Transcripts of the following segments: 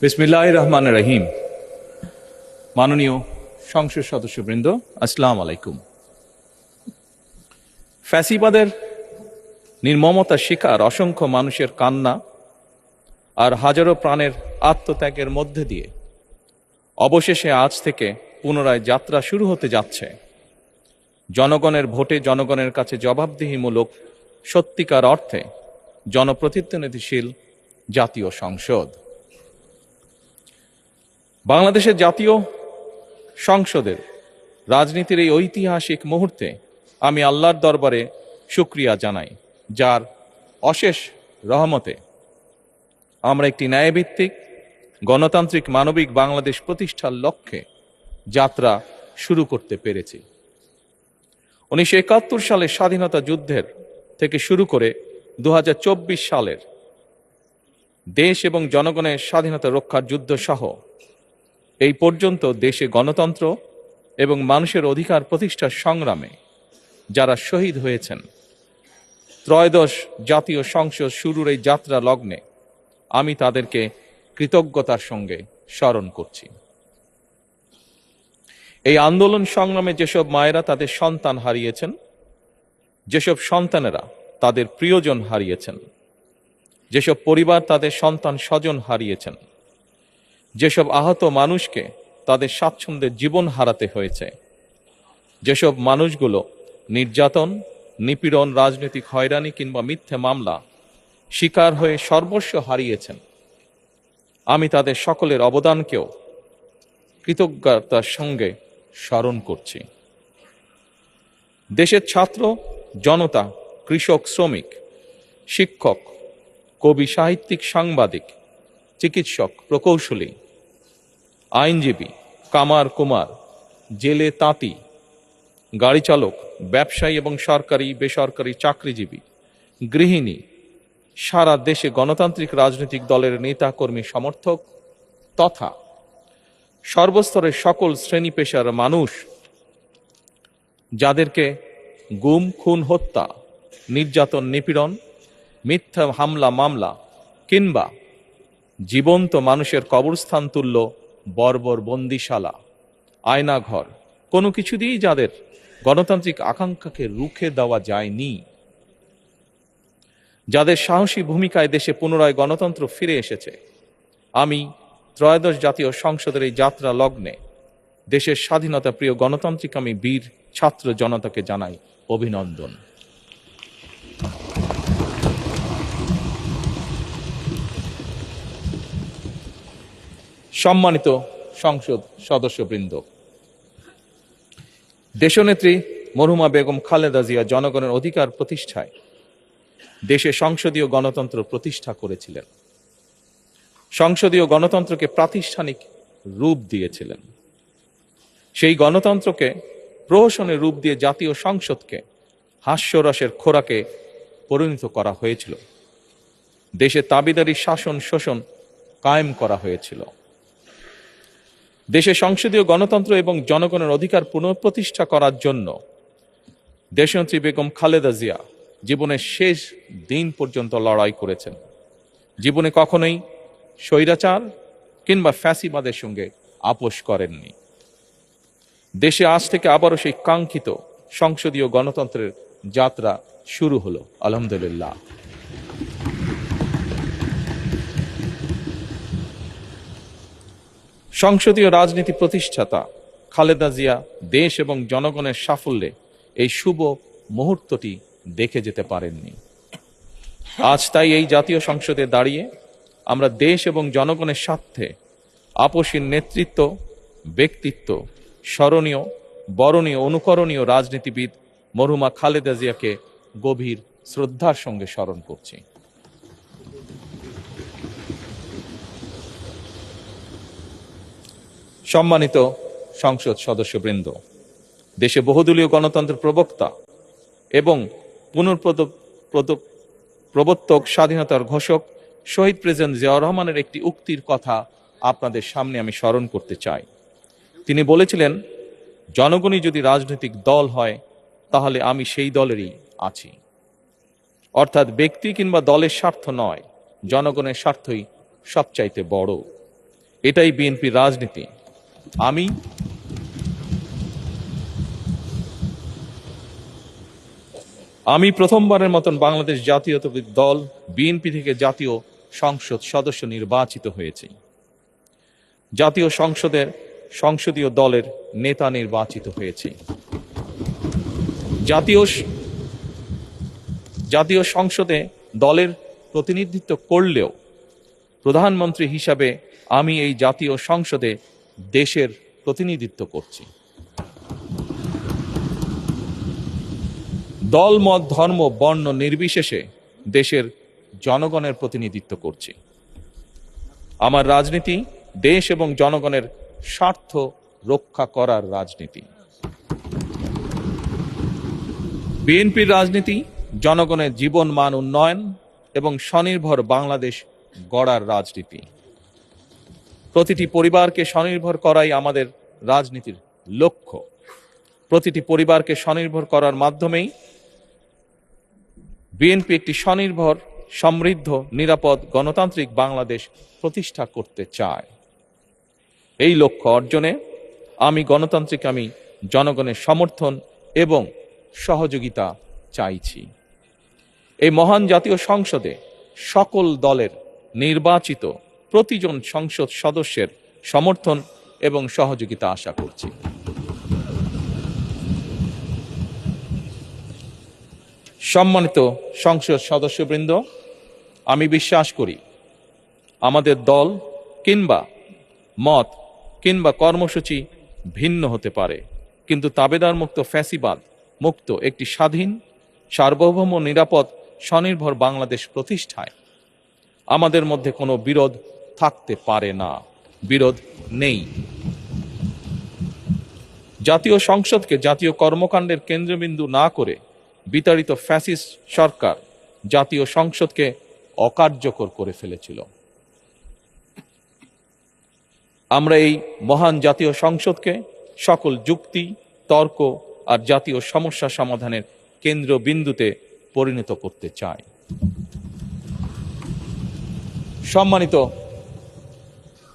বিসমিল্লাহির রহমানির রহিম। মাননীয় সংসদ সদস্যবৃন্দ, আসসালামু আলাইকুম। ফ্যাসিবাদের নির্মমতার শিকার অসংখ্য মানুষের কান্না আর হাজারো প্রাণের আত্মত্যাগের মধ্যে দিয়ে অবশেষে আজ থেকে পুনরায় যাত্রা শুরু হতে যাচ্ছে জনগণের ভোটে জনগণের কাছে জবাবদিহিমূলক সত্যিকার অর্থে জনপ্রতিনিধিশীল জাতীয় সংসদ। বাংলাদেশের জাতীয় সংসদের রাজনীতির এই ঐতিহাসিক মুহূর্তে আমি আল্লাহর দরবারে শুকরিয়া জানাই, যার অশেষ রহমতে আমরা একটি ন্যায়ভিত্তিক গণতান্ত্রিক মানবিক বাংলাদেশ প্রতিষ্ঠার লক্ষ্যে যাত্রা শুরু করতে পেরেছি। 1971 সালের স্বাধীনতা যুদ্ধের থেকে শুরু করে 2024 সালের দেশ এবং জনগণের স্বাধীনতা রক্ষার যুদ্ধ সহ এই পর্যন্ত দেশে গণতন্ত্র এবং মানুষের অধিকার প্রতিষ্ঠার সংগ্রামে যারা শহীদ হয়েছেন, ত্রয়োদশ জাতীয় সংসদ শুরুর এই যাত্রা লগ্নে আমি তাদেরকে কৃতজ্ঞতার সঙ্গে স্মরণ করছি। এই আন্দোলন সংগ্রামে যেসব মায়েরা তাদের সন্তান হারিয়েছেন, যেসব সন্তানেরা তাদের প্রিয়জন হারিয়েছেন, যেসব পরিবার তাদের সন্তান স্বজন হারিয়েছেন, যেসব আহত মানুষকে তাদের স্বাচ্ছন্দ্যের জীবন হারাতে হয়েছে, যেসব মানুষগুলো নির্যাতন, নিপীড়ন, রাজনৈতিক হয়রানি কিংবা মিথ্যে মামলা শিকার হয়ে সর্বস্ব হারিয়েছেন, আমি তাদের সকলের অবদানকেও কৃতজ্ঞতার সঙ্গে স্মরণ করছি। দেশের ছাত্র জনতা, কৃষক, শ্রমিক, শিক্ষক, কবি, সাহিত্যিক, সাংবাদিক, চিকিৎসক, প্রকৌশলী, আইনজীবী, কামার কুমার, জেলে তাঁতি, গাড়ি চালক, ব্যবসায়ী এবং সরকারি বেসরকারি চাকরিজীবী, গৃহিণী, সারা দেশে গণতান্ত্রিক রাজনৈতিক দলের নেতা কর্মী সমর্থক তথা সর্বস্তরের সকল শ্রেণী পেশার মানুষ যাদেরকে গুম, খুন, হত্যা, নির্যাতন, নিপীড়ন, মিথ্যা হামলা মামলা কিংবা জীবন্ত মানুষের কবরস্থান তুল্য বর্বর বন্দিশালা, আয়নাঘর, কোনো কিছু দিয়েই যাদের গণতান্ত্রিক আকাঙ্ক্ষাকে রুখে দেওয়া যায়নি, যাদের সাহসী ভূমিকায় দেশে পুনরায় গণতন্ত্র ফিরে এসেছে, আমি ত্রয়োদশ জাতীয় সংসদের এই যাত্রা লগ্নে দেশের স্বাধীনতা প্রিয় গণতান্ত্রিক আমি বীর ছাত্র জনতাকে জানাই অভিনন্দন। সম্মানিত সংসদ সদস্যবৃন্দ, দেশনেত্রী মরহুমা বেগম খালেদা জিয়া জনগণের অধিকার প্রতিষ্ঠায় দেশে সংসদীয় গণতন্ত্র প্রতিষ্ঠা করেছিলেন, সংসদীয় গণতন্ত্রকে প্রাতিষ্ঠানিক রূপ দিয়েছিলেন। সেই গণতন্ত্রকে প্রহসনের রূপ দিয়ে জাতীয় সংসদকে হাস্যরসের খোরাকে পরিণত করা হয়েছিল। দেশে তাবিদারি শাসন শোষণ কায়েম করা হয়েছিল। দেশে সংসদীয় গণতন্ত্র এবং জনগণের অধিকার পুনঃপ্রতিষ্ঠা করার জন্য দেশনেত্রী বেগম খালেদা জিয়া জীবনের শেষ দিন পর্যন্ত লড়াই করেছেন। জীবনে কখনোই স্বৈরাচার কিংবা ফ্যাসিবাদের সঙ্গে আপোষ করেননি। দেশে আজ থেকে আবারও সেই কাঙ্ক্ষিত সংসদীয় গণতন্ত্রের যাত্রা শুরু হলো, আলহামদুলিল্লাহ। সংসদীয় রাজনীতি প্রতিষ্ঠাতা খালেদা জিয়া দেশ এবং জনগণের সাফল্যে এই শুভ মুহূর্তটি দেখে যেতে পারেননি। আজ তাই এই জাতীয় সংসদে দাঁড়িয়ে আমরা দেশ এবং জনগণের স্বার্থে আপসীর নেতৃত্ব, ব্যক্তিত্ব, স্মরণীয়, বরণীয়, অনুকরণীয় রাজনীতিবিদ মরহুমা খালেদা জিয়াকে গভীর শ্রদ্ধার সঙ্গে স্মরণ করছি। সম্মানিত সংসদ সদস্যবৃন্দ, দেশে বহুদলীয় গণতন্ত্রের প্রবক্তা এবং প্রবর্তক, স্বাধীনতার ঘোষক শহীদ প্রেসিডেন্ট জিয়াউর রহমানের একটি উক্তির কথা আপনাদের সামনে আমি স্মরণ করতে চাই। তিনি বলেছিলেন, জনগণই যদি রাজনৈতিক দল হয় তাহলে আমি সেই দলেরই আছি। অর্থাৎ ব্যক্তি কিংবা দলের স্বার্থ নয়, জনগণের স্বার্থই সবচাইতে বড়। এটাই বিএনপির রাজনীতি। আমি প্রথমবারের মতন বাংলাদেশ জাতীয়তাবাদী দল বিএনপি থেকে জাতীয় সংসদ সদস্য নির্বাচিত হয়েছি। জাতীয় সংসদীয় দলের নেতা নির্বাচিত হয়েছি। জাতীয় সংসদে দলের প্রতিনিধিত্ব করলেও প্রধানমন্ত্রী হিসাবে আমি এই জাতীয় সংসদে দেশের প্রতিনিধিত্ব করছি। দল, মত, ধর্ম, বর্ণ নির্বিশেষে দেশের জনগণের প্রতিনিধিত্ব করছি। আমার রাজনীতি দেশ এবং জনগণের স্বার্থ রক্ষা করার রাজনীতি। বিএনপির রাজনীতি জনগণের জীবন মান উন্নয়ন এবং স্বনির্ভর বাংলাদেশ গড়ার রাজনীতি। প্রতিটি পরিবারকে স্বনির্ভর করাই আমাদের রাজনীতির লক্ষ্য। প্রতিটি পরিবারকে স্বনির্ভর করার মাধ্যমেই বিএনপি একটি স্বনির্ভর, সমৃদ্ধ, নিরাপদ, গণতান্ত্রিক বাংলাদেশ প্রতিষ্ঠা করতে চায়। এই লক্ষ্য অর্জনে আমি জনগণের সমর্থন এবং সহযোগিতা চাইছি। এই মহান জাতীয় সংসদে সকল দলের নির্বাচিত প্রতিজন সংসদ সদস্যের সমর্থন এবং সহযোগিতা আশা করছি। সম্মানিত সংসদ সদস্যবৃন্দ, আমি বিশ্বাস করি আমাদের দল কিংবা মত কিংবা কর্মসূচি ভিন্ন হতে পারে, কিন্তু তাবেদার মুক্ত, ফ্যাসিবাদ মুক্ত একটি স্বাধীন, সার্বভৌম, নিরাপদ, স্বনির্ভর বাংলাদেশ প্রতিষ্ঠায় আমাদের মধ্যে কোনো বিরোধ থাকতে পারে না, বিরোধ নেই। জাতীয় সংসদকে জাতীয় কর্মকাণ্ডের কেন্দ্রবিন্দু না করে বিতাড়িত ফ্যাসিস্ট সরকার জাতীয় সংসদকে অকার্যকর করে ফেলেছিল। আমরা এই মহান জাতীয় সংসদকে সকল যুক্তি, তর্ক আর জাতীয় সমস্যা সমাধানের কেন্দ্রবিন্দুতে পরিণত করতে চাই। সম্মানিত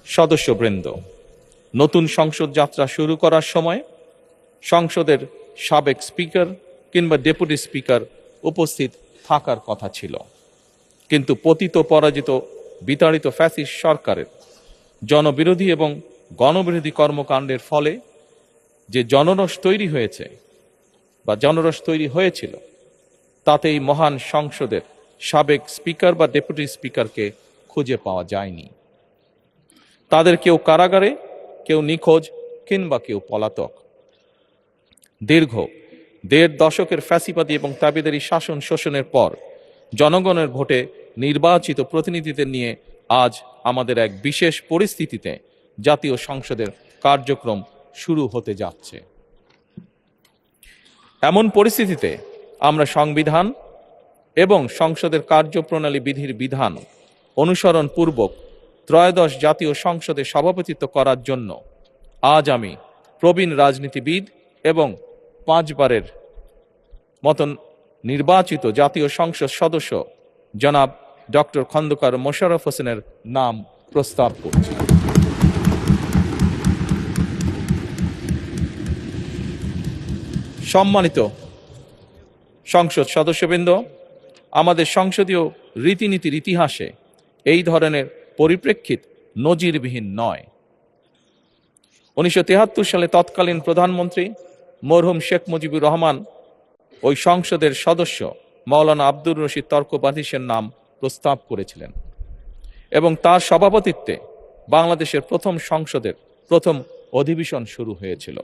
সদস্যবৃন্দ, নতুন সংসদ যাত্রা শুরু করার সময় সংসদের সাবেক স্পিকার কিংবা ডেপুটি স্পিকার উপস্থিত থাকার কথা ছিল, কিন্তু পতিত, পরাজিত, বিতাড়িত ফ্যাসিস্ট সরকারের জনবিরোধী এবং গণবিরোধী কর্মকাণ্ডের ফলে যে জনরোষ তৈরি হয়েছিল তাতে এই মহান সংসদের সাবেক স্পিকার বা ডেপুটি স্পিকারকে খুঁজে পাওয়া যায়নি। তাদের কেউ কারাগারে, কেউ নিখোঁজ কিংবা কেউ পলাতক। দীর্ঘ ১.৫ দশকের ফ্যাসিবাদী এবং তাবেদারি শাসন শোষণের পর জনগণের ভোটে নির্বাচিত প্রতিনিধিদের নিয়ে আজ আমাদের এক বিশেষ পরিস্থিতিতে জাতীয় সংসদের কার্যক্রম শুরু হতে যাচ্ছে। এমন পরিস্থিতিতে আমরা সংবিধান এবং সংসদের কার্যপ্রণালী বিধির বিধান অনুসরণ পূর্বক ত্রয়োদশ জাতীয় সংসদে সভাপতিত্ব করার জন্য আজ আমি প্রবীণ রাজনীতিবিদ এবং 5 বারের মতন নির্বাচিত জাতীয় সংসদ সদস্য জনাব ডক্টর খন্দকার মোশাররফ হোসেনের নাম প্রস্তাব করছি। সম্মানিত সংসদ সদস্যবৃন্দ, আমাদের সংসদীয় রীতিনীতির ইতিহাসে এই ধরনের পরিপ্রেক্ষিত নজিরবিহীন নয়। 1973 সালে তৎকালীন প্রধানমন্ত্রী মরহুম শেখ মুজিবুর রহমান ওই সংসদের সদস্য মাওলানা আব্দুর রশিদ তর্কবাধীশের নাম প্রস্তাব করেছিলেন এবং তার সভাপতিত্বে বাংলাদেশের প্রথম সংসদের প্রথম অধিবেশন শুরু হয়েছিল।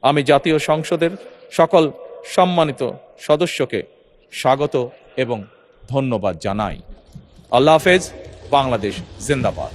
আমি জাতীয় সংসদের সকল সম্মানিত সদস্যকে স্বাগত এবং ধন্যবাদ জানাই। আল্লাহ হাফেজ। বাংলাদেশ জিন্দাবাদ।